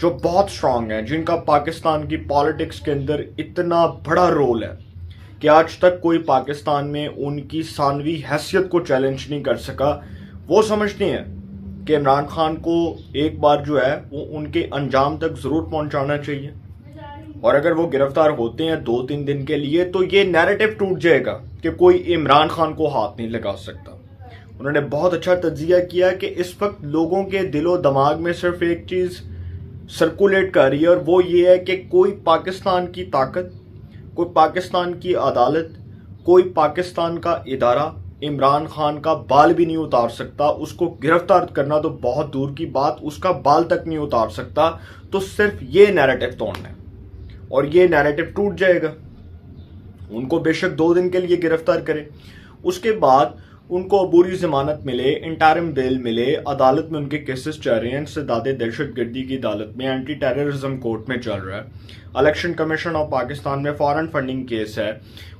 جو بہت سٹرانگ ہیں، جن کا پاکستان کی پالیٹکس کے اندر اتنا بڑا رول ہے کہ آج تک کوئی پاکستان میں ان کی ثانوی حیثیت کو چیلنج نہیں کر سکا، وہ سمجھتے ہیں کہ عمران خان کو ایک بار جو ہے وہ ان کے انجام تک ضرور پہنچانا چاہیے، اور اگر وہ گرفتار ہوتے ہیں 2-3 دن کے لیے تو یہ نیریٹو ٹوٹ جائے گا کہ کوئی عمران خان کو ہاتھ نہیں لگا سکتا۔ انہوں نے بہت اچھا تجزیہ کیا کہ اس وقت لوگوں کے دل و دماغ میں صرف ایک چیز سرکولیٹ کر رہی ہے، اور وہ یہ ہے کہ کوئی پاکستان کی طاقت، کوئی پاکستان کی عدالت، کوئی پاکستان کا ادارہ عمران خان کا بال بھی نہیں اتار سکتا۔ اس کو گرفتار کرنا تو بہت دور کی بات، اس کا بال تک نہیں اتار سکتا۔ تو صرف یہ نیریٹو توڑنا ہے، اور یہ نیریٹو ٹوٹ جائے گا۔ ان کو بے شک 2 دن کے لیے گرفتار کرے، اس کے بعد ان کو عبوری ضمانت ملے، انٹرم بیل ملے، عدالت میں ان کے کیسز چل رہے ہیں، انسداد دہشت گردی کی عدالت میں، اینٹی ٹیررزم کورٹ میں چل رہا ہے، الیکشن کمیشن آف پاکستان میں فارن فنڈنگ کیس ہے،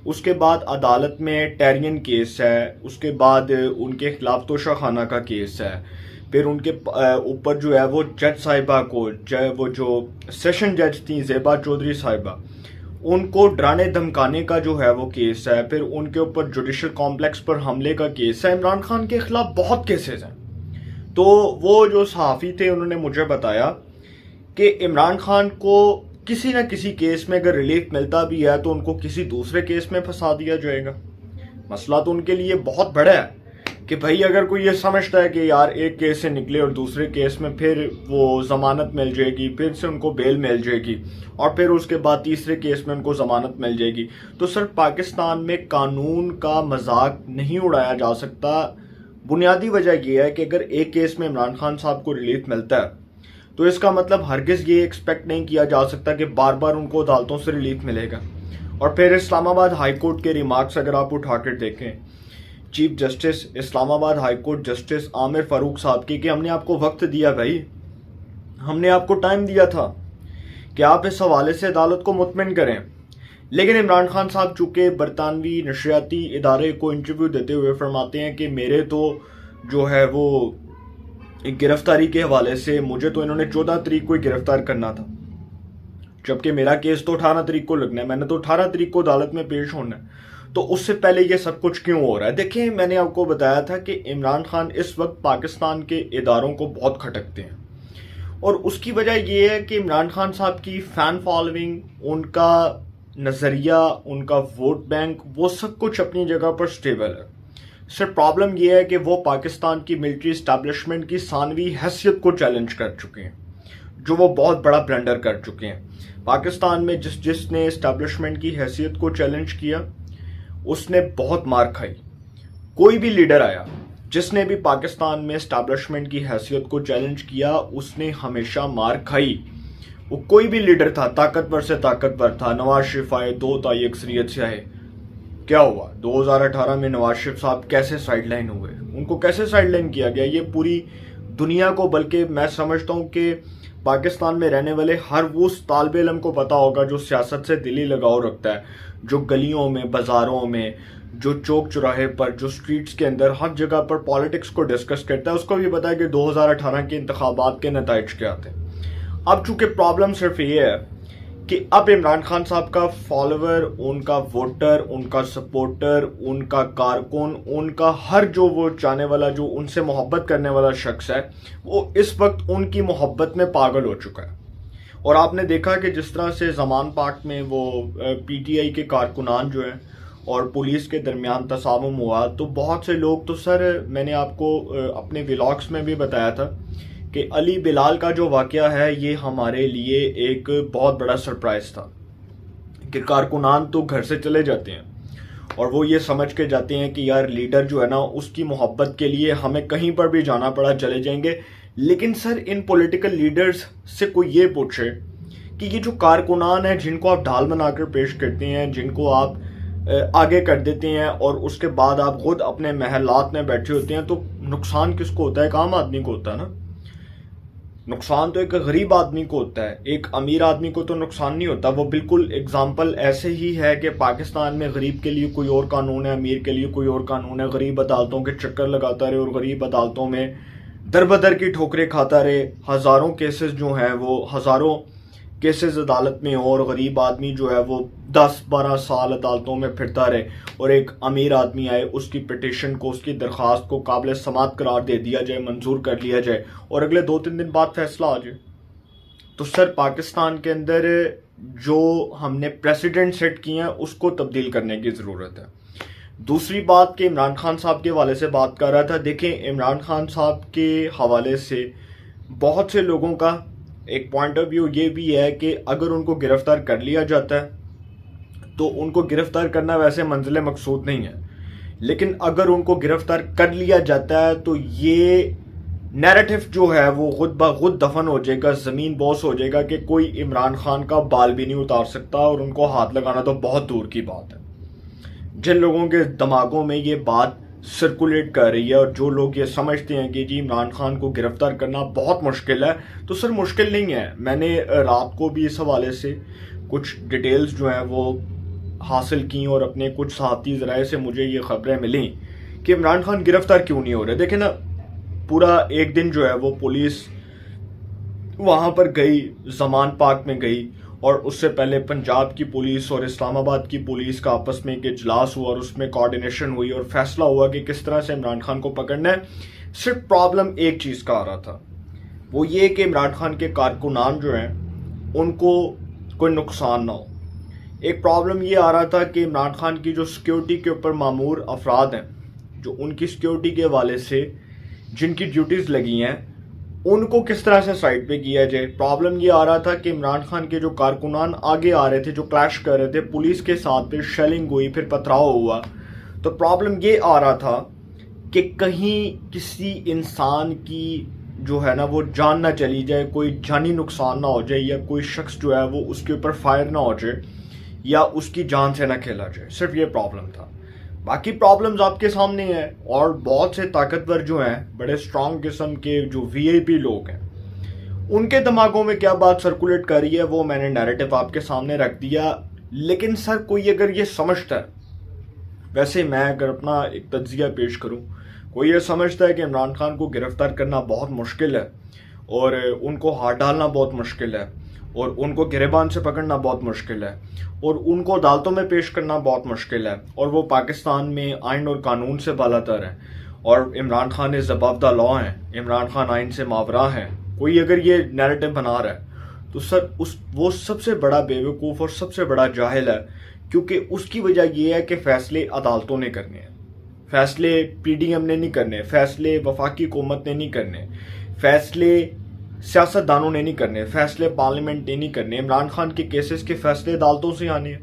اس کے بعد عدالت میں ٹیرین کیس ہے، اس کے بعد ان کے خلاف توشہ خانہ کا کیس ہے، پھر ان کے اوپر جو ہے وہ جج صاحبہ کو، وہ جو سیشن جج تھیں زیبا چودھری صاحبہ، ان کو ڈرانے دھمکانے کا جو ہے وہ کیس ہے، پھر ان کے اوپر جوڈیشل کمپلیکس پر حملے کا کیس ہے۔ عمران خان کے خلاف بہت کیسز ہیں۔ تو وہ جو صحافی تھے انہوں نے مجھے بتایا کہ عمران خان کو کسی نہ کسی کیس میں اگر ریلیف ملتا بھی ہے تو ان کو کسی دوسرے کیس میں پھنسا دیا جائے گا۔ مسئلہ تو ان کے لیے بہت بڑا ہے کہ بھائی اگر کوئی یہ سمجھتا ہے کہ یار ایک کیس سے نکلے اور دوسرے کیس میں پھر وہ ضمانت مل جائے گی، پھر سے ان کو بیل مل جائے گی، اور پھر اس کے بعد تیسرے کیس میں ان کو ضمانت مل جائے گی، تو صرف پاکستان میں قانون کا مذاق نہیں اڑایا جا سکتا۔ بنیادی وجہ یہ ہے کہ اگر ایک کیس میں عمران خان صاحب کو ریلیف ملتا ہے تو اس کا مطلب ہرگز یہ ایکسپیکٹ نہیں کیا جا سکتا کہ بار بار ان کو عدالتوں سے ریلیف ملے گا۔ اور پھر اسلام آباد ہائی کورٹ کے ریمارکس اگر آپ اٹھا کر دیکھیں چیف جسٹس اسلام آباد ہائی کورٹ جسٹس عامر فاروق صاحب کی، کہ ہم نے آپ کو وقت دیا، بھائی ہم نے آپ کو ٹائم دیا تھا کہ آپ اس حوالے سے عدالت کو مطمئن کریں، لیکن عمران خان صاحب چونکہ برطانوی نشریاتی ادارے کو انٹرویو دیتے ہوئے فرماتے ہیں کہ میرے تو جو ہے وہ گرفتاری کے حوالے سے مجھے تو انہوں نے 14 تاریخ کو ہی گرفتار کرنا تھا، جبکہ میرا کیس تو 18 تاریخ کو لگنا ہے، میں نے تو 18 تاریخ کو عدالت میں پیش ہونا ہے، تو اس سے پہلے یہ سب کچھ کیوں ہو رہا ہے؟ دیکھیں میں نے آپ کو بتایا تھا کہ عمران خان اس وقت پاکستان کے اداروں کو بہت کھٹکتے ہیں، اور اس کی وجہ یہ ہے کہ عمران خان صاحب کی فین فالوئنگ، ان کا نظریہ، ان کا ووٹ بینک، وہ سب کچھ اپنی جگہ پر سٹیبل ہے۔ صرف پرابلم یہ ہے کہ وہ پاکستان کی ملٹری اسٹیبلشمنٹ کی ثانوی حیثیت کو چیلنج کر چکے ہیں، جو وہ بہت بڑا بلنڈر کر چکے ہیں۔ پاکستان میں جس نے اسٹیبلشمنٹ کی حیثیت کو چیلنج کیا اس نے بہت مار کھائی۔ کوئی بھی لیڈر آیا جس نے بھی پاکستان میں اسٹیبلشمنٹ کی حیثیت کو چیلنج کیا اس نے ہمیشہ مار کھائی۔ وہ کوئی بھی لیڈر تھا، طاقتور سے طاقتور تھا، نواز شریف آئے، 2 تائی اکثریت سے آئے، کیا ہوا 2018 میں نواز شریف صاحب کیسے سائیڈ لائن ہوئے؟ ان کو کیسے سائیڈ لائن کیا گیا؟ یہ پوری دنیا کو، بلکہ میں سمجھتا ہوں کہ پاکستان میں رہنے والے ہر وہ طالب علم کو پتا ہوگا جو سیاست سے دلی لگاؤ رکھتا ہے، جو گلیوں میں، بازاروں میں، جو چوک چوراہے پر، جو سٹریٹس کے اندر ہر جگہ پر پالیٹکس کو ڈسکس کرتا ہے، اس کو بھی پتا ہے کہ 2018 کے انتخابات کے نتائج کیا تھے۔ اب چونکہ پرابلم صرف یہ ہے کہ اب عمران خان صاحب کا فالوور، ان کا ووٹر، ان کا سپورٹر، ان کا کارکن، ان کا ہر جو وہ چاہنے والا، جو ان سے محبت کرنے والا شخص ہے، وہ اس وقت ان کی محبت میں پاگل ہو چکا ہے۔ اور آپ نے دیکھا کہ جس طرح سے زمان پاک میں وہ پی ٹی آئی کے کارکنان جو ہیں اور پولیس کے درمیان تصادم ہوا، تو بہت سے لوگ تو سر میں نے آپ کو اپنے ولاگس میں بھی بتایا تھا کہ علی بلال کا جو واقعہ ہے یہ ہمارے لیے ایک بہت بڑا سرپرائز تھا کہ کارکنان تو گھر سے چلے جاتے ہیں اور وہ یہ سمجھ کے جاتے ہیں کہ یار لیڈر جو ہے نا اس کی محبت کے لیے ہمیں کہیں پر بھی جانا پڑا چلے جائیں گے۔ لیکن سر ان پولیٹیکل لیڈرز سے کوئی یہ پوچھے کہ یہ جو کارکنان ہیں جن کو آپ ڈھال بنا کر پیش کرتے ہیں، جن کو آپ آگے کر دیتے ہیں اور اس کے بعد آپ خود اپنے محلات میں بیٹھے ہوتے ہیں، تو نقصان کس کو ہوتا ہے؟ ایک عام آدمی کو ہوتا ہے نا۔ نقصان تو ایک غریب آدمی کو ہوتا ہے، ایک امیر آدمی کو تو نقصان نہیں ہوتا۔ وہ بالکل اگزامپل ایسے ہی ہے کہ پاکستان میں غریب کے لیے کوئی اور قانون ہے، امیر کے لیے کوئی اور قانون ہے، غریب عدالتوں کے چکر لگاتا رہے اور غریب عدالتوں میں در بدر کی ٹھوکریں کھاتا رہے، ہزاروں کیسز جو ہیں وہ ہزاروں کیسز عدالت میں ہوں، اور غریب آدمی جو ہے وہ 10-12 سال عدالتوں میں پھرتا رہے، اور ایک امیر آدمی آئے، اس کی پٹیشن کو، اس کی درخواست کو قابل سماعت قرار دے دیا جائے، منظور کر لیا جائے، اور اگلے 2-3 دن بعد فیصلہ آ جائے. تو سر پاکستان کے اندر جو ہم نے پریسیڈنٹ سیٹ کیے ہیں اس کو تبدیل کرنے کی ضرورت ہے. دوسری بات کہ عمران خان صاحب کے حوالے سے بات کر رہا تھا، دیکھیں عمران خان صاحب کے حوالے سے بہت سے لوگوں کا ایک پوائنٹ آف ویو یہ بھی ہے کہ اگر ان کو گرفتار کر لیا جاتا ہے تو ان کو گرفتار کرنا ویسے منزل مقصود نہیں ہے، لیکن اگر ان کو گرفتار کر لیا جاتا ہے تو یہ نیریٹو جو ہے وہ خود بخود دفن ہو جائے گا، زمین بوس ہو جائے گا کہ کوئی عمران خان کا بال بھی نہیں اتار سکتا، اور ان کو ہاتھ لگانا تو بہت دور کی بات ہے. جن لوگوں کے دماغوں میں یہ بات سرکولیٹ کر رہی ہے اور جو لوگ یہ سمجھتے ہیں کہ جی عمران خان کو گرفتار کرنا بہت مشکل ہے، تو سر مشکل نہیں ہے. میں نے رات کو بھی اس حوالے سے کچھ ڈیٹیلز جو ہیں وہ حاصل کی، اور اپنے کچھ صحافتی ذرائع سے مجھے یہ خبریں ملیں کہ عمران خان گرفتار کیوں نہیں ہو رہے. دیکھیں نا، پورا ایک دن جو ہے وہ پولیس وہاں پر گئی، زمان پاک میں گئی، اور اس سے پہلے پنجاب کی پولیس اور اسلام آباد کی پولیس کا آپس میں ایک اجلاس ہوا، اور اس میں کوارڈینیشن ہوئی اور فیصلہ ہوا کہ کس طرح سے عمران خان کو پکڑنا ہے. صرف پرابلم ایک چیز کا آ رہا تھا، وہ یہ کہ عمران خان کے کارکنان جو ہیں ان کو کوئی نقصان نہ ہو. ایک پرابلم یہ آ رہا تھا کہ عمران خان کی جو سیکیورٹی کے اوپر مامور افراد ہیں، جو ان کی سیکیورٹی کے حوالے سے جن کی ڈیوٹیز لگی ہیں، ان کو کس طرح سے سائٹ پہ کیا جائے. پرابلم یہ آ رہا تھا کہ عمران خان کے جو کارکنان آگے آ رہے تھے، جو کلیش کر رہے تھے پولیس کے ساتھ، پھر شیلنگ ہوئی، پھر پتھراؤ ہوا، تو پرابلم یہ آ رہا تھا کہ کہیں کسی انسان کی جو ہے نا وہ جان نہ چلی جائے، کوئی جانی نقصان نہ ہو جائے، یا کوئی شخص جو ہے وہ اس کے اوپر فائر نہ ہو جائے، یا اس کی جان سے نہ کھیلا جائے. صرف یہ پرابلم تھا. باقی پرابلمز آپ کے سامنے ہیں، اور بہت سے طاقتور جو ہیں، بڑے سٹرانگ قسم کے جو وی آئی پی لوگ ہیں، ان کے دماغوں میں کیا بات سرکولیٹ کر رہی ہے وہ میں نے نیریٹو آپ کے سامنے رکھ دیا. لیکن سر کوئی اگر یہ سمجھتا ہے، ویسے میں اگر اپنا ایک تجزیہ پیش کروں، کوئی یہ سمجھتا ہے کہ عمران خان کو گرفتار کرنا بہت مشکل ہے، اور ان کو ہاتھ ڈالنا بہت مشکل ہے، اور ان کو گریبان سے پکڑنا بہت مشکل ہے، اور ان کو عدالتوں میں پیش کرنا بہت مشکل ہے، اور وہ پاکستان میں آئین اور قانون سے بالا تر ہیں، اور عمران خان از ابو دی لا ہیں، عمران خان آئین سے ماورا ہیں، کوئی اگر یہ نیریٹو بنا رہا ہے تو سر وہ سب سے بڑا بیوقوف اور سب سے بڑا جاہل ہے. کیونکہ اس کی وجہ یہ ہے کہ فیصلے عدالتوں نے کرنے ہیں، فیصلے پی ڈی ایم نے نہیں کرنے، فیصلے وفاقی حکومت نے نہیں کرنے، فیصلے سیاست دانوں نے نہیں کرنے، فیصلے پارلیمنٹ نے نہیں کرنے. عمران خان کے کیسز کے فیصلے عدالتوں سے آنے ہیں،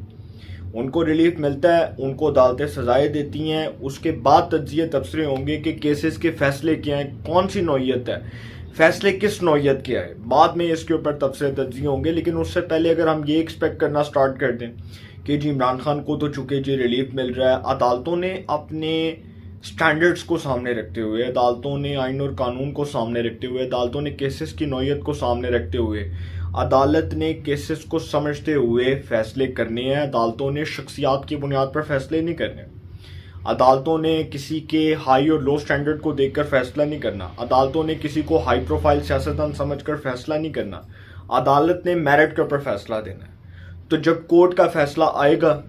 ان کو ریلیف ملتا ہے، ان کو عدالتیں سزائیں دیتی ہیں، اس کے بعد تجزیے تبصرے ہوں گے کہ کیسز کے فیصلے کیا ہیں، کون سی نوعیت ہے، فیصلے کس نوعیت کے ہے، بعد میں اس کے اوپر تبصرے تجزیے ہوں گے. لیکن اس سے پہلے اگر ہم یہ ایکسپیکٹ کرنا سٹارٹ کر دیں کہ جی عمران خان کو تو چونکہ جی ریلیف مل رہا ہے، عدالتوں نے اپنے سٹینڈرڈز کو سامنے رکھتے ہوئے، عدالتوں نے آئین اور قانون کو سامنے رکھتے ہوئے، عدالتوں نے کیسز کی نوعیت کو سامنے رکھتے ہوئے، عدالت نے کیسز کو سمجھتے ہوئے فیصلے کرنے ہیں. عدالتوں نے شخصیات کی بنیاد پر فیصلے نہیں کرنے، عدالتوں نے کسی کے ہائی اور لو سٹینڈرڈ کو دیکھ کر فیصلہ نہیں کرنا، عدالتوں نے کسی کو ہائی پروفائل سیاستدان سمجھ کر فیصلہ نہیں کرنا. عدالت نے میرٹ کے اوپر فیصلہ دینا ہے. تو جب کورٹ کا فیصلہ آئے گا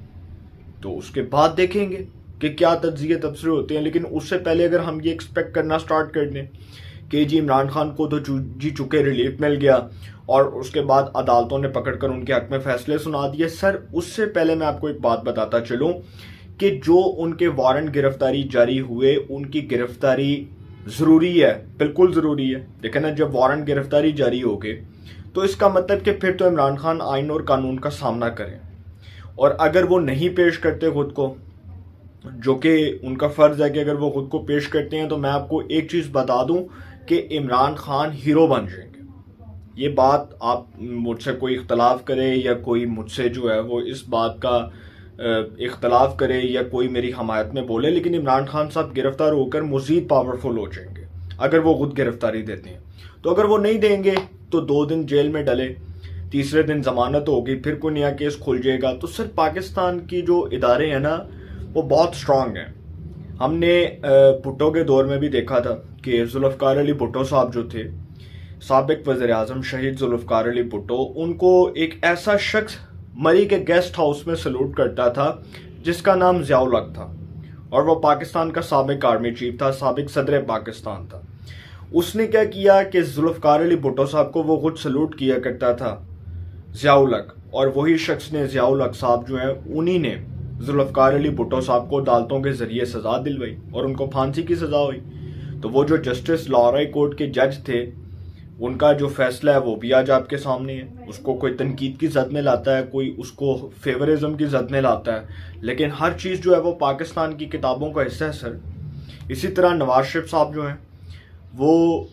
تو اس کے بعد دیکھیں گے کہ کیا تجزیے تبصرے ہوتے ہیں. لیکن اس سے پہلے اگر ہم یہ ایکسپیکٹ کرنا سٹارٹ کر دیں کہ جی عمران خان کو تو جی چکے ریلیف مل گیا، اور اس کے بعد عدالتوں نے پکڑ کر ان کے حق میں فیصلے سنا دیے، سر اس سے پہلے میں آپ کو ایک بات بتاتا چلوں کہ جو ان کے وارنٹ گرفتاری جاری ہوئے، ان کی گرفتاری ضروری ہے، بالکل ضروری ہے. لیکن نا جب وارنٹ گرفتاری جاری ہو گئے تو اس کا مطلب کہ پھر تو عمران خان آئین اور قانون کا سامنا کریں، اور اگر وہ نہیں پیش کرتے خود کو، جو کہ ان کا فرض ہے کہ اگر وہ خود کو پیش کرتے ہیں، تو میں آپ کو ایک چیز بتا دوں کہ عمران خان ہیرو بن جائیں گے. یہ بات آپ مجھ سے کوئی اختلاف کرے یا کوئی مجھ سے جو ہے وہ اس بات کا اختلاف کرے یا کوئی میری حمایت میں بولے، لیکن عمران خان صاحب گرفتار ہو کر مزید پاورفل ہو جائیں گے اگر وہ خود گرفتاری دیتے ہیں. تو اگر وہ نہیں دیں گے تو 2 دن جیل میں ڈلے، تیسرے دن ضمانت ہوگی، پھر کوئی نیا کیس کھل جائے گا. تو سر پاکستان کی جو ادارے ہیں نا وہ بہت سٹرانگ ہیں. ہم نے بھٹو کے دور میں بھی دیکھا تھا کہ ذوالفقار علی بھٹو صاحب جو تھے، سابق وزیر اعظم شہید ذوالفقار علی بھٹو، ان کو ایک ایسا شخص مری کے گیسٹ ہاؤس میں سلوٹ کرتا تھا جس کا نام ضیاء الحق تھا، اور وہ پاکستان کا سابق آرمی چیف تھا، سابق صدر پاکستان تھا۔ اس نے کیا کیا کہ ذوالفقار علی بھٹو صاحب کو وہ خود سلوٹ کیا کرتا تھا ضیاء الحق، اور وہی شخص نے ضیاء الحق صاحب جو ہیں انہی نے ذوالفقار علی بھٹو صاحب کو عدالتوں کے ذریعے سزا دلوائی اور ان کو پھانسی کی سزا ہوئی۔ تو وہ جو جسٹس لاہور ہائی کورٹ کے جج تھے، ان کا جو فیصلہ ہے وہ بھی آج آپ کے سامنے ہے۔ اس کو کوئی تنقید کی زد میں لاتا ہے، کوئی اس کو فیورزم کی زد میں لاتا ہے، لیکن ہر چیز جو ہے وہ پاکستان کی کتابوں کا حصہ ہے سر۔ اسی طرح نواز شریف صاحب جو ہیں وہ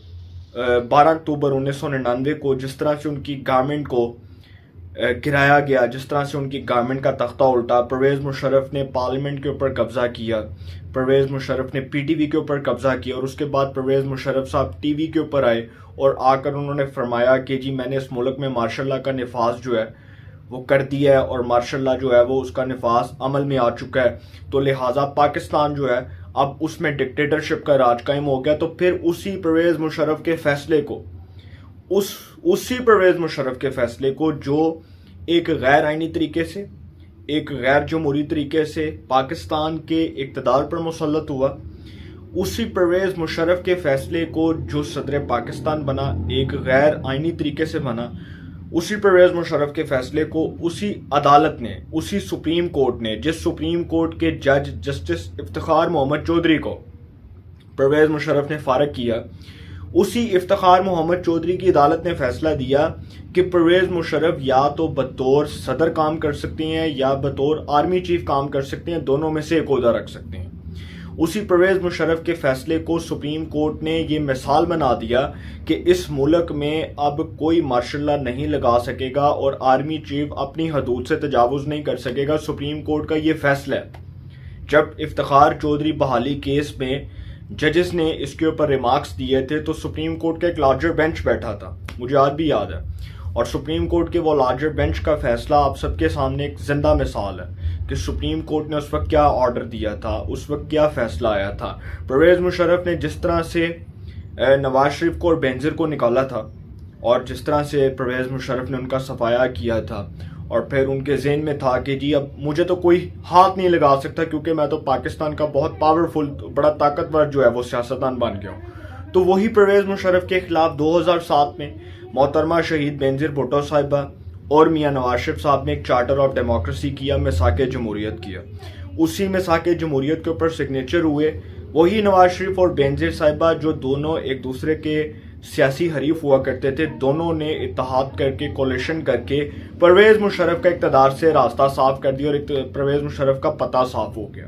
12 اکتوبر 1999 کو جس طرح سے ان کی گورنمنٹ کو گرایا گیا، جس طرح سے ان کی گورنمنٹ کا تختہ الٹا، پرویز مشرف نے پارلیمنٹ کے اوپر قبضہ کیا، پرویز مشرف نے پی ٹی وی کے اوپر قبضہ کیا، اور اس کے بعد پرویز مشرف صاحب ٹی وی کے اوپر آئے اور آ کر انہوں نے فرمایا کہ جی میں نے اس ملک میں مارشل لاء کا نفاذ جو ہے وہ کر دیا ہے، اور مارشل لاء جو ہے وہ اس کا نفاذ عمل میں آ چکا ہے، تو لہٰذا پاکستان جو ہے اب اس میں ڈکٹیٹرشپ کا راج قائم ہو گیا۔ تو پھر اسی پرویز مشرف کے فیصلے کو اسی پرویز مشرف کے فیصلے کو جو ایک غیر آئینی طریقے سے، ایک غیر جمہوری طریقے سے پاکستان کے اقتدار پر مسلط ہوا، اسی پرویز مشرف کے فیصلے کو جو صدر پاکستان بنا ایک غیر آئینی طریقے سے بنا، اسی پرویز مشرف کے فیصلے کو اسی عدالت نے، اسی سپریم کورٹ نے، جس سپریم کورٹ کے جج جسٹس افتخار محمد چودھری کو پرویز مشرف نے فارغ کیا، اسی افتخار محمد چودھری کی عدالت نے فیصلہ دیا کہ پرویز مشرف یا تو بطور صدر کام کر سکتے ہیں یا بطور آرمی چیف کام کر سکتے ہیں، دونوں میں سے ایک عہدہ رکھ سکتے ہیں۔ اسی پرویز مشرف کے فیصلے کو سپریم کورٹ نے یہ مثال بنا دیا کہ اس ملک میں اب کوئی مارشل لاء نہیں لگا سکے گا اور آرمی چیف اپنی حدود سے تجاوز نہیں کر سکے گا۔ سپریم کورٹ کا یہ فیصلہ ہے۔ جب افتخار چودھری بحالی کیس میں ججز نے اس کے اوپر ریمارکس دیے تھے تو سپریم کورٹ کا ایک لارجر بینچ بیٹھا تھا، مجھے آج بھی یاد ہے، اور سپریم کورٹ کے وہ لارجر بینچ کا فیصلہ آپ سب کے سامنے ایک زندہ مثال ہے کہ سپریم کورٹ نے اس وقت کیا آرڈر دیا تھا، اس وقت کیا فیصلہ آیا تھا۔ پرویز مشرف نے جس طرح سے نواز شریف کو اور بینظیر کو نکالا تھا، اور جس طرح سے پرویز مشرف نے ان کا صفایا کیا تھا، اور پھر ان کے ذہن میں تھا کہ جی اب مجھے تو کوئی ہاتھ نہیں لگا سکتا کیونکہ میں تو پاکستان کا بہت پاورفل، بڑا طاقتور جو ہے وہ سیاستدان بن گیا ہوں، تو وہی پرویز مشرف کے خلاف 2007 میں محترمہ شہید بینظیر بھٹو صاحبہ اور میاں نواز شریف صاحب نے ایک چارٹر آف ڈیموکریسی کیا، میثاق جمہوریت کیا۔ اسی میثاق جمہوریت کے اوپر سگنیچر ہوئے وہی نواز شریف اور بینظیر صاحبہ جو دونوں ایک دوسرے کے سیاسی حریف ہوا کرتے تھے، دونوں نے اتحاد کر کے، کولیشن کر کے پرویز مشرف کا اقتدار سے راستہ صاف کر دیا اور پرویز مشرف کا پتہ صاف ہو گیا۔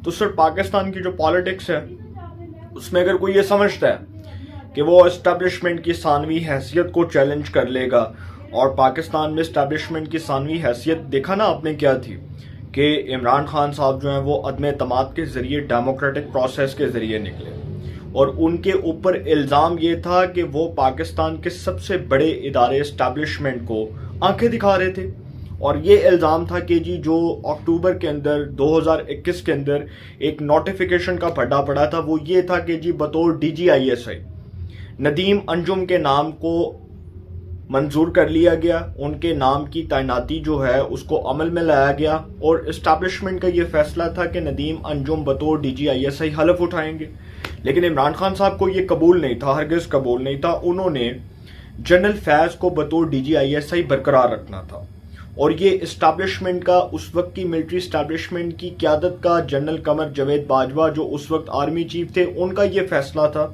تو سر پاکستان کی جو پالیٹکس ہے اس میں اگر کوئی یہ سمجھتا ہے کہ وہ اسٹیبلشمنٹ کی ثانوی حیثیت کو چیلنج کر لے گا، اور پاکستان میں اسٹیبلشمنٹ کی ثانوی حیثیت دیکھا نا آپ نے کیا تھی کہ عمران خان صاحب جو ہیں وہ عدم اعتماد کے ذریعے ڈیموکریٹک پروسیس کے ذریعے نکلے، اور ان کے اوپر الزام یہ تھا کہ وہ پاکستان کے سب سے بڑے ادارے اسٹیبلشمنٹ کو آنکھیں دکھا رہے تھے، اور یہ الزام تھا کہ جی جو اکتوبر کے اندر 2021 کے اندر ایک نوٹیفیکیشن کا پھٹا پڑا تھا وہ یہ تھا کہ جی بطور DGISI ندیم انجم کے نام کو منظور کر لیا گیا، ان کے نام کی تعیناتی جو ہے اس کو عمل میں لایا گیا، اور اسٹیبلشمنٹ کا یہ فیصلہ تھا کہ ندیم انجم بطور DGISI حلف اٹھائیں گے، لیکن عمران خان صاحب کو یہ قبول نہیں تھا، ہرگز قبول نہیں تھا۔ انہوں نے جنرل فیض کو بطور DGISI برقرار رکھنا تھا، اور یہ اسٹیبلشمنٹ کا، اس وقت کی ملٹری اسٹیبلشمنٹ کی قیادت کا جنرل قمر جاوید باجوہ جو اس وقت آرمی چیف تھے، ان کا یہ فیصلہ تھا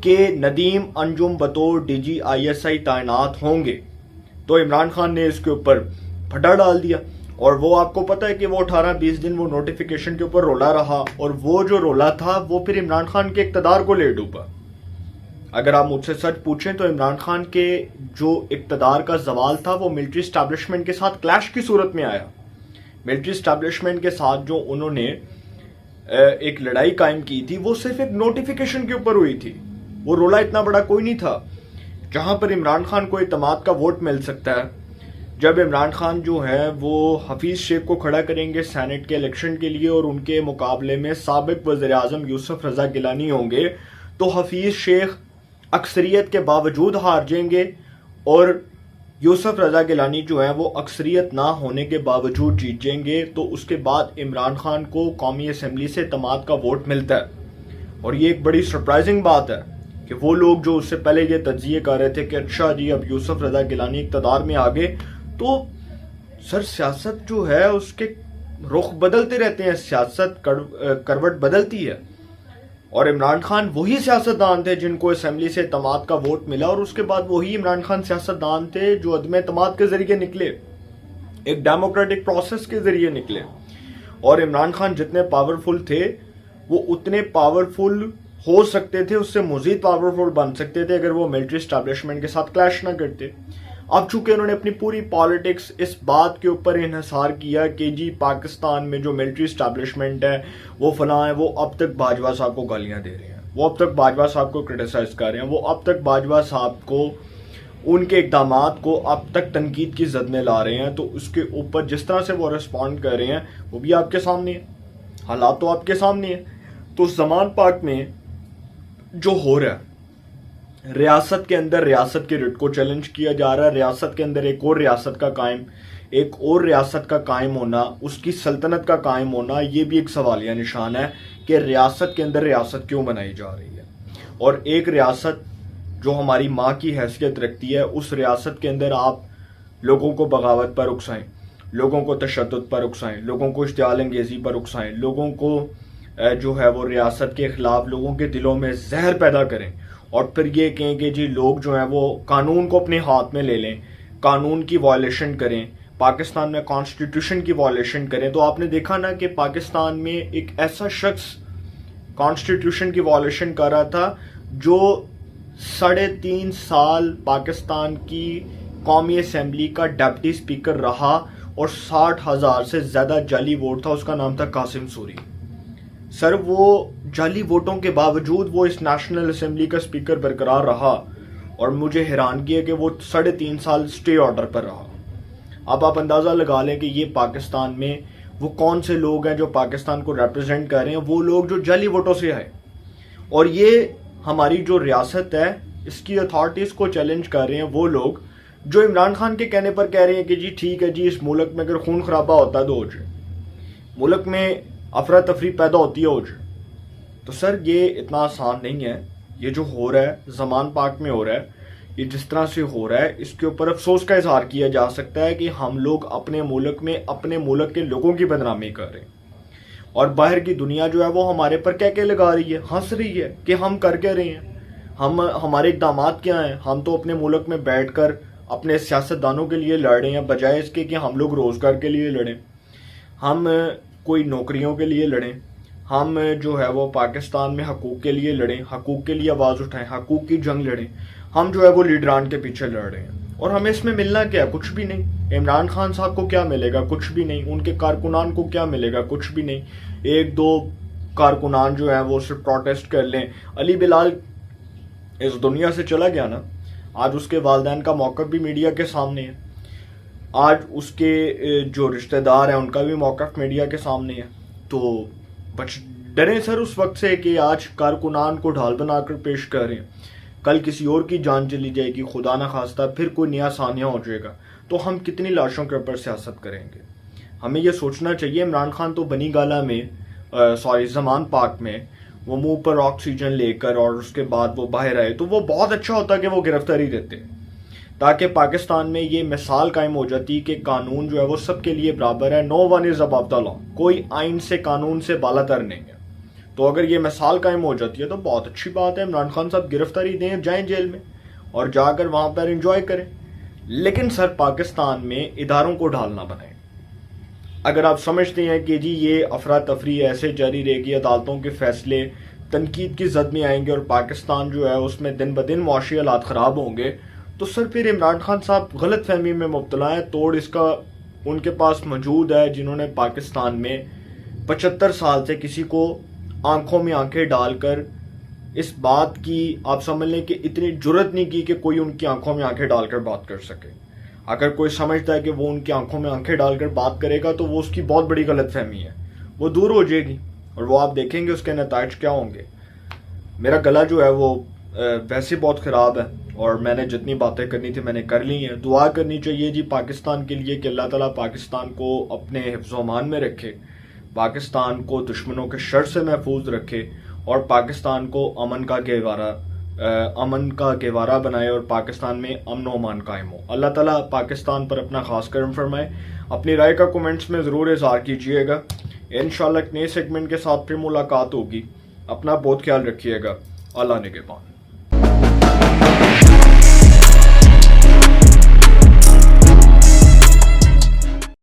کہ ندیم انجم بطور DGISI تعینات ہوں گے۔ تو عمران خان نے اس کے اوپر پھٹا ڈال دیا، اور وہ آپ کو پتہ ہے کہ وہ 18-20 دن وہ نوٹیفیکیشن کے اوپر رولا رہا، اور وہ جو رولا تھا وہ پھر عمران خان کے اقتدار کو لے ڈوبا۔ اگر آپ مجھ سے سچ پوچھیں تو عمران خان کے جو اقتدار کا زوال تھا وہ ملٹری اسٹیبلشمنٹ کے ساتھ کلیش کی صورت میں آیا۔ ملٹری اسٹیبلشمنٹ کے ساتھ جو انہوں نے ایک لڑائی قائم کی تھی وہ صرف ایک نوٹیفیکیشن کے اوپر ہوئی تھی، وہ رولا اتنا بڑا کوئی نہیں تھا۔ جہاں پر عمران خان کو اعتماد کا ووٹ مل سکتا ہے، جب عمران خان جو ہے وہ حفیظ شیخ کو کھڑا کریں گے سینٹ کے الیکشن کے لیے اور ان کے مقابلے میں سابق وزیر اعظم یوسف رضا گیلانی ہوں گے، تو حفیظ شیخ اکثریت کے باوجود ہار جائیں گے اور یوسف رضا گیلانی جو ہے وہ اکثریت نہ ہونے کے باوجود جیت جائیں گے۔ تو اس کے بعد عمران خان کو قومی اسمبلی سے اعتماد کا ووٹ ملتا ہے، اور یہ ایک بڑی سرپرائزنگ بات ہے کہ وہ لوگ جو اس سے پہلے یہ تجزیے کر رہے تھے کہ اچھا جی اب یوسف رضا گیلانی اقتدار میں آگے، تو سر سیاست جو ہے اس کے رخ بدلتے رہتے ہیں، سیاست کروٹ بدلتی ہے، اور عمران خان وہی سیاستدان تھے جن کو اسمبلی سے اعتماد کا ووٹ ملا، اور اس کے بعد وہی عمران خان سیاستدان تھے جو عدم اعتماد کے ذریعے نکلے، ایک ڈیموکریٹک پروسیس کے ذریعے نکلے، اور عمران خان جتنے پاورفل تھے وہ اتنے پاورفل ہو سکتے تھے، اس سے مزید پاورفل بن سکتے تھے اگر وہ ملٹری اسٹیبلشمنٹ کے ساتھ کلیش نہ کرتے۔ اب چونکہ انہوں نے اپنی پوری پالیٹکس اس بات کے اوپر انحصار کیا کہ جی پاکستان میں جو ملٹری اسٹیبلشمنٹ ہے وہ فلاں ہے، وہ اب تک باجوہ صاحب کو گالیاں دے رہے ہیں، وہ اب تک باجوہ صاحب کو کرٹیسائز کر رہے ہیں، وہ اب تک باجوہ صاحب کو ان کے اقدامات کو اب تک تنقید کی زد میں لا رہے ہیں، تو اس کے اوپر جس طرح سے وہ ریسپونڈ کر رہے ہیں وہ بھی آپ کے سامنے ہے، حالات تو آپ کے سامنے ہیں۔ تو زمان پاک میں جو ہو رہا ہے، ریاست کے اندر ریاست کے رٹ کو چیلنج کیا جا رہا ہے، ریاست کے اندر ایک اور ریاست کا قائم ہونا، اس کی سلطنت کا قائم ہونا، یہ بھی ایک سوالیہ نشان ہے کہ ریاست کے اندر ریاست کیوں بنائی جا رہی ہے، اور ایک ریاست جو ہماری ماں کی حیثیت رکھتی ہے اس ریاست کے اندر آپ لوگوں کو بغاوت پر اکسائیں، لوگوں کو تشدد پر اکسائیں، لوگوں کو اشتعال انگیزی پر اکسائیں، لوگوں کو جو ہے وہ ریاست کے خلاف لوگوں کے دلوں میں زہر پیدا کریں، اور پھر یہ کہیں کہ جی لوگ جو ہیں وہ قانون کو اپنے ہاتھ میں لے لیں، قانون کی وائلیشن کریں، پاکستان میں کانسٹیٹیوشن کی وائلیشن کریں۔ تو آپ نے دیکھا نا کہ پاکستان میں ایک ایسا شخص کانسٹیٹیوشن کی وائلیشن کر رہا تھا جو 3.5 سال پاکستان کی قومی اسمبلی کا ڈپٹی اسپیکر رہا، اور 60,000 سے زیادہ جعلی ووٹ تھا، اس کا نام تھا قاسم سوری۔ سر وہ جعلی ووٹوں کے باوجود وہ اس نیشنل اسمبلی کا اسپیکر برقرار رہا، اور مجھے حیرانگی ہے کہ وہ 3.5 سال اسٹے آرڈر پر رہا۔ اب آپ اندازہ لگا لیں کہ یہ پاکستان میں وہ کون سے لوگ ہیں جو پاکستان کو ریپرزینٹ کر رہے ہیں، وہ لوگ جو جعلی ووٹوں سے آئے، اور یہ ہماری جو ریاست ہے اس کی اتھارٹیز کو چیلنج کر رہے ہیں وہ لوگ جو عمران خان کے کہنے پر کہہ رہے ہیں کہ جی ٹھیک ہے جی اس ملک میں اگر خون خرابہ ہوتا ہے تو ہو جائے، ملک میں افراتفری پیدا ہوتی ہے ہو جائے۔ تو سر یہ اتنا آسان نہیں ہے، یہ جو ہو رہا ہے زمان پاک میں ہو رہا ہے، یہ جس طرح سے ہو رہا ہے اس کے اوپر افسوس کا اظہار کیا جا سکتا ہے کہ ہم لوگ اپنے ملک میں اپنے ملک کے لوگوں کی بدنامی کر رہے ہیں، اور باہر کی دنیا جو ہے وہ ہمارے پر کہہ لگا رہی ہے، ہنس رہی ہے کہ ہم کر کے رہے ہیں، ہمارے اقدامات کیا ہیں، ہم تو اپنے ملک میں بیٹھ کر اپنے سیاستدانوں کے لیے لڑ رہے ہیں بجائے اس کے کہ ہم لوگ روزگار کے لیے لڑیں، ہم کوئی نوکریوں کے لیے لڑیں، ہم جو ہے وہ پاکستان میں حقوق کے لیے لڑیں، حقوق کے لیے آواز اٹھائیں، حقوق کی جنگ لڑیں۔ ہم جو ہے وہ لیڈران کے پیچھے لڑ رہے ہیں، اور ہمیں اس میں ملنا کیا ہے؟ کچھ بھی نہیں۔ عمران خان صاحب کو کیا ملے گا؟ کچھ بھی نہیں۔ ان کے کارکنان کو کیا ملے گا؟ کچھ بھی نہیں۔ 1-2 کارکنان جو ہیں وہ صرف پروٹیسٹ کر لیں۔ علی بلال اس دنیا سے چلا گیا نا، آج اس کے والدین کا موقف بھی میڈیا کے سامنے ہے، آج اس کے جو رشتہ دار ہیں ان کا بھی موقف میڈیا کے سامنے ہے۔ تو ڈریں سر اس وقت سے کہ آج کارکنان کو ڈھال بنا کر پیش کر رہے ہیں، کل کسی اور کی جان چلی جائے گی، خدا نہ خواستہ پھر کوئی نیا سانحہ ہو جائے گا، تو ہم کتنی لاشوں کے اوپر سیاست کریں گے؟ ہمیں یہ سوچنا چاہیے۔ عمران خان تو بنی گالہ میں زمان پاک میں وہ منہ پر آکسیجن لے کر اور اس کے بعد وہ باہر آئے، تو وہ بہت اچھا ہوتا کہ وہ گرفتاری دیتے، تاکہ پاکستان میں یہ مثال قائم ہو جاتی کہ قانون جو ہے وہ سب کے لیے برابر ہے۔ No one is above the law، کوئی آئین سے قانون سے بالا تر نہیں ہے۔ تو اگر یہ مثال قائم ہو جاتی ہے تو بہت اچھی بات ہے، عمران خان صاحب گرفتاری دیں، جائیں جیل میں اور جا کر وہاں پر انجوائے کریں، لیکن سر پاکستان میں اداروں کو ڈھال نہ بنائیں۔ اگر آپ سمجھتے ہیں کہ جی یہ افراتفری ایسے جاری رہے گی، عدالتوں کے فیصلے تنقید کی زد میں آئیں گے اور پاکستان جو ہے اس میں دن بدن معاشی حالات خراب ہوں گے، تو سر پھر عمران خان صاحب غلط فہمی میں مبتلا ہیں۔ توڑ اس کا ان کے پاس موجود ہے جنہوں نے پاکستان میں 75 سال سے کسی کو آنکھوں میں آنکھیں ڈال کر اس بات کی آپ سمجھ لیں کہ اتنی جرت نہیں کی کہ کوئی ان کی آنکھوں میں آنکھیں ڈال کر بات کر سکے۔ اگر کوئی سمجھتا ہے کہ وہ ان کی آنکھوں میں آنکھیں ڈال کر بات کرے گا تو وہ اس کی بہت بڑی غلط فہمی ہے، وہ دور ہو جائے گی اور وہ آپ دیکھیں گے اس کے نتائج کیا ہوں گے۔ میرا گلا جو ہے وہ ویسے بہت خراب ہے اور میں نے جتنی باتیں کرنی تھی میں نے کر لی ہیں۔ دعا کرنی چاہیے جی پاکستان کے لیے کہ اللہ تعالیٰ پاکستان کو اپنے حفظ و امان میں رکھے، پاکستان کو دشمنوں کے شر سے محفوظ رکھے اور پاکستان کو امن کا گہوارہ بنائے اور پاکستان میں امن و امان قائم ہو۔ اللہ تعالیٰ پاکستان پر اپنا خاص کرم فرمائے۔ اپنی رائے کا کومنٹس میں ضرور اظہار کیجیے گا۔ انشاءاللہ ایک نئے سیگمنٹ کے ساتھ پھر ملاقات ہوگی۔ اپنا بہت خیال رکھیے گا۔ اللہ نگہبان۔